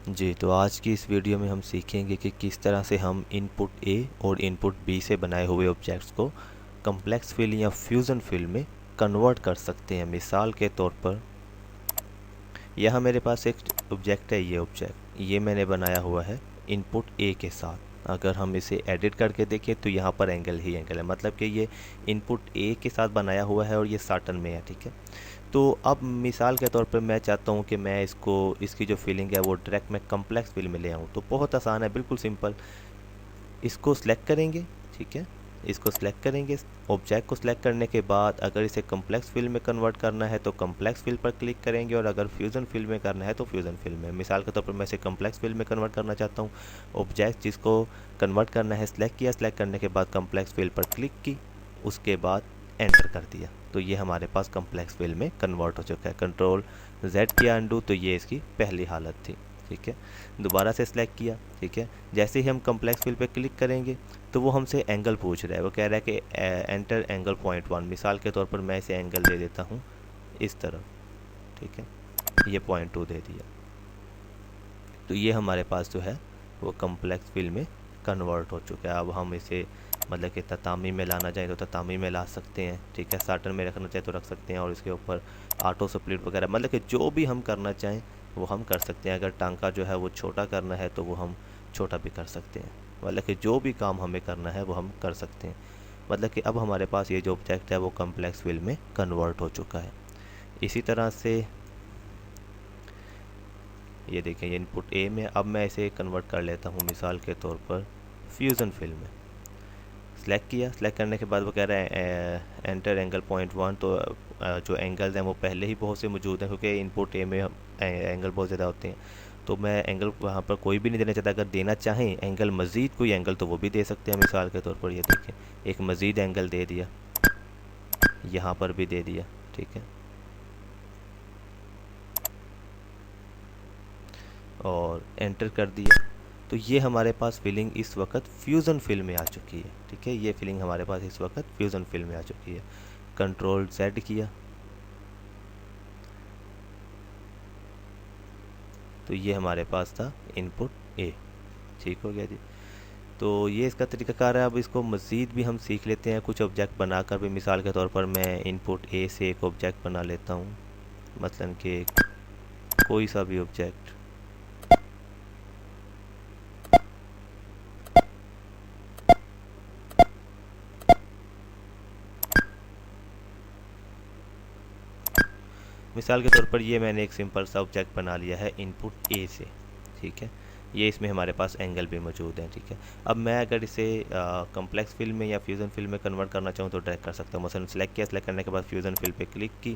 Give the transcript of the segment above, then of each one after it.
जी, तो आज की इस वीडियो में हम सीखेंगे कि किस तरह से हम इनपुट ए और इनपुट बी से बनाए हुए ऑब्जेक्ट्स को कॉम्प्लेक्स फिल या फ्यूज़न फिल में कन्वर्ट कर सकते हैं। मिसाल के तौर पर यहाँ मेरे पास एक ऑब्जेक्ट है, ये मैंने बनाया हुआ है इनपुट ए के साथ। अगर हम इसे एडिट करके देखें तो यहाँ पर एंगल ही एंगल है, मतलब कि ये इनपुट ए के साथ बनाया हुआ है और ये साटन में है, ठीक है। तो अब मिसाल के तौर पर मैं चाहता हूँ कि मैं इसकी जो फीलिंग है वो डायरेक्ट मैं कॉम्प्लेक्स फिल में ले आऊँ। तो बहुत आसान है, बिल्कुल सिंपल। इसको सिलेक्ट करेंगे, ठीक है। इसको सिलेक्ट करेंगे, ऑब्जेक्ट को सिलेक्ट करने के बाद अगर इसे कॉम्प्लेक्स फिल में कन्वर्ट करना है तो कॉम्प्लेक्स फिल पर क्लिक करेंगे, और अगर फ्यूज़न फिल में करना है तो फ्यूज़न फिल में। मिसाल के तौर पर मैं इसे कॉम्प्लेक्स फिल में कन्वर्ट करना चाहता हूँ। ऑब्जेक्ट जिसको कन्वर्ट करना है सिलेक्ट किया, सिलेक्ट करने के बाद कॉम्प्लेक्स फिल पर क्लिक की, उसके बाद एंटर कर दिया, तो ये हमारे पास कॉम्प्लेक्स फिल में कन्वर्ट हो चुका है। कंट्रोल जेड किया अंडू, तो ये इसकी पहली हालत थी, ठीक है। दोबारा से सिलेक्ट किया, ठीक है। जैसे ही हम कॉम्प्लेक्स फिल पे क्लिक करेंगे तो वो हमसे एंगल पूछ रहा है। वो कह रहा है कि एंटर एंगल पॉइंट 1। मिसाल के तौर पर मैं इसे एंगल दे देता हूँ इस तरफ, ठीक है। ये पॉइंट 2 दे दिया, तो ये हमारे पास जो है वो कॉम्प्लेक्स फिल में कन्वर्ट हो चुका है। अब हम इसे मतलब कि ततामी में लाना चाहें तो ततामी में ला सकते हैं, ठीक है। साटन में रखना चाहें तो रख सकते हैं, और इसके ऊपर ऑटो स्प्लिट वगैरह, मतलब कि जो भी हम करना चाहें वो हम कर सकते हैं। अगर टांका जो है वो छोटा करना है तो वो हम छोटा भी कर सकते हैं, मतलब कि जो भी काम हमें करना है वो हम कर सकते हैं। मतलब कि अब हमारे पास ये जो ऑब्जेक्ट है वो कॉम्प्लेक्स फिल में कन्वर्ट हो चुका है। इसी तरह से ये देखें, ये इनपुट ए में, अब मैं इसे कन्वर्ट कर लेता हूँ मिसाल के तौर पर फ्यूज़न फिल में। सिलेक्ट किया, सिलेक्ट करने के बाद वो कह रहा है एंटर एंगल पॉइंट 1। तो जो एंगल्स हैं वो पहले ही बहुत से मौजूद हैं, क्योंकि इनपुट ए में एंगल बहुत ज़्यादा होते हैं। तो मैं एंगल वहाँ पर कोई भी नहीं देना चाहता। अगर देना चाहें एंगल, मज़ीद कोई एंगल, तो वो भी दे सकते हैं। मिसाल के तौर पर ये देखें, एक मज़ीद एंगल दे दिया, यहाँ पर भी दे दिया, ठीक है, और एंटर कर दिया। तो ये हमारे पास फिलिंग इस वक्त फ्यूज़न फिल में आ चुकी है, ठीक है। ये फिलिंग हमारे पास इस वक्त फ्यूज़न फिल में आ चुकी है। कंट्रोल जेड किया, तो ये हमारे पास था इनपुट ए, ठीक हो गया जी। तो ये इसका तरीकाकार है। अब इसको मज़ीद भी हम सीख लेते हैं, कुछ ऑब्जेक्ट बनाकर भी। मिसाल के तौर पर मैं इनपुट ए से एक ऑब्जेक्ट बना लेता हूँ, मसलन कि कोई सा भी ऑब्जेक्ट। मिसाल के तौर पर ये मैंने एक सिंपल सा ऑब्जेक्ट बना लिया है इनपुट ए से, ठीक है। ये इसमें हमारे पास एंगल भी मौजूद हैं, ठीक है। अब मैं अगर इसे कॉम्प्लेक्स फिल में या फ्यूज़न फिल में कन्वर्ट करना चाहूँ तो डायरेक्ट कर सकता हूँ। मसलन सेलेक्ट किया, सेलेक्ट करने के बाद फ्यूज़न फिल पे क्लिक की,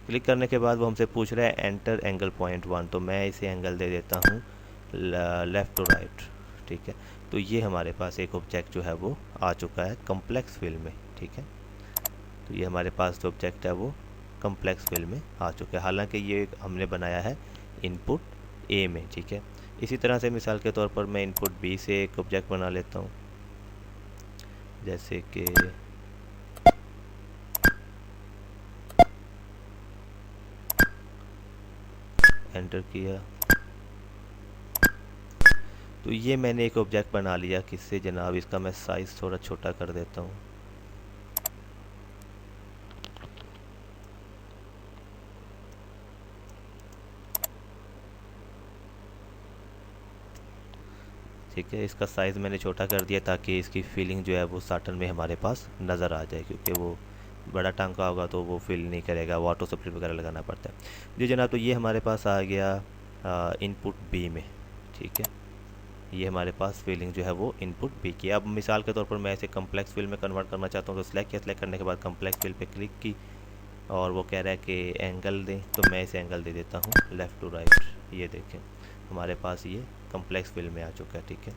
क्लिक करने के बाद वो हमसे पूछ रहा है एंटर एंगल पॉइंट 1। तो मैं इसे एंगल दे देता हूँ लेफ़्ट टू राइट, ठीक है। तो ये हमारे पास एक ऑब्जेक्ट जो है वो आ चुका है कॉम्प्लेक्स फिल में, ठीक है। तो ये हमारे पास जो ऑब्जेक्ट है वो कॉम्प्लेक्स फिल में आ चुका है, हालांकि ये हमने बनाया है इनपुट ए में, ठीक है। इसी तरह से मिसाल के तौर पर मैं इनपुट बी से एक ऑब्जेक्ट बना लेता हूँ, जैसे कि एंटर किया। तो ये मैंने एक ऑब्जेक्ट बना लिया किससे जनाब, इसका मैं साइज़ थोड़ा छोटा कर देता हूँ। ठीक है, इसका साइज़ मैंने छोटा कर दिया ताकि इसकी फीलिंग जो है वो साटन में हमारे पास नज़र आ जाए, क्योंकि वो बड़ा टांका होगा तो वो फील नहीं करेगा, वो ऑटो स्प्लिट वगैरह लगाना पड़ता है जी जनाब। तो ये हमारे पास आ गया इनपुट बी में, ठीक है। ये हमारे पास फीलिंग जो है वो इनपुट बी की। अब मिसाल के तौर पर मैं इसे कम्प्लेक्स फिल में कन्वर्ट करना चाहता हूँ, तो सिलेक्ट किया, सिलेक्ट करने के बाद कम्प्लेक्स फिल पे क्लिक की, और वो कह रहा है कि एंगल दें, तो मैं इसे एंगल दे देता हूँ लेफ़्ट टू राइट। ये देखें, हमारे पास ये कम्प्लेक्स फिल में आ चुका है, ठीक है।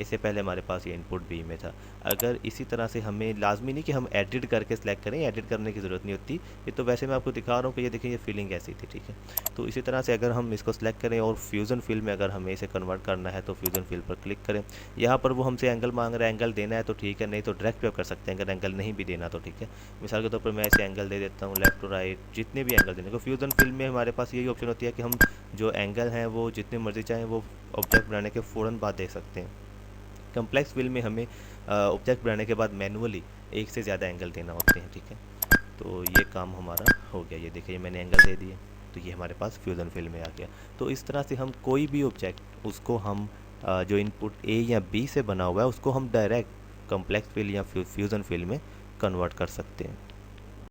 इससे पहले हमारे पास ये इनपुट बी में था। अगर इसी तरह से हमें लाजमी नहीं कि हम एडिट करके सिलेक्ट करें, एडिट करने की ज़रूरत नहीं होती, ये तो वैसे मैं आपको दिखा रहा हूँ कि ये देखिए ये फीलिंग ऐसी थी, ठीक है। तो इसी तरह से अगर हम इसको सिलेक्ट करें और फ्यूज़न फिल में अगर हमें इसे कन्वर्ट करना है तो फ्यूज़न फिल पर क्लिक करें। यहाँ पर वो हमसे एंगल मांग रहा है, एंगल देना है तो ठीक है, नहीं तो डायरेक्ट पे कर सकते हैं अगर एंगल नहीं भी देना तो, ठीक है। मिसाल के तौर पर मैं इसे एंगल दे देता हूँ, लेफ्ट टू राइट, जितने भी एंगल देने को। फ्यूज़न फिल में हमारे पास यही ऑप्शन होती है कि हम जो एंगल हैं वो जितने मर्जी चाहें वो ऑब्जेक्ट बनाने के फ़ौरन बाद दे सकते हैं। कम्प्लेक्स फिल में हमें ऑब्जेक्ट बनाने के बाद मैनुअली एक से ज़्यादा एंगल देना होते हैं, ठीक है। तो ये काम हमारा हो गया, ये देखिए मैंने एंगल दे दिए तो ये हमारे पास फ्यूज़न फिल में आ गया। तो इस तरह से हम कोई भी ऑब्जेक्ट उसको हम जो इनपुट ए या बी से बना हुआ है उसको हम डायरेक्ट कम्प्लेक्स फिल या फ्यूज़न फिल में कन्वर्ट कर सकते हैं।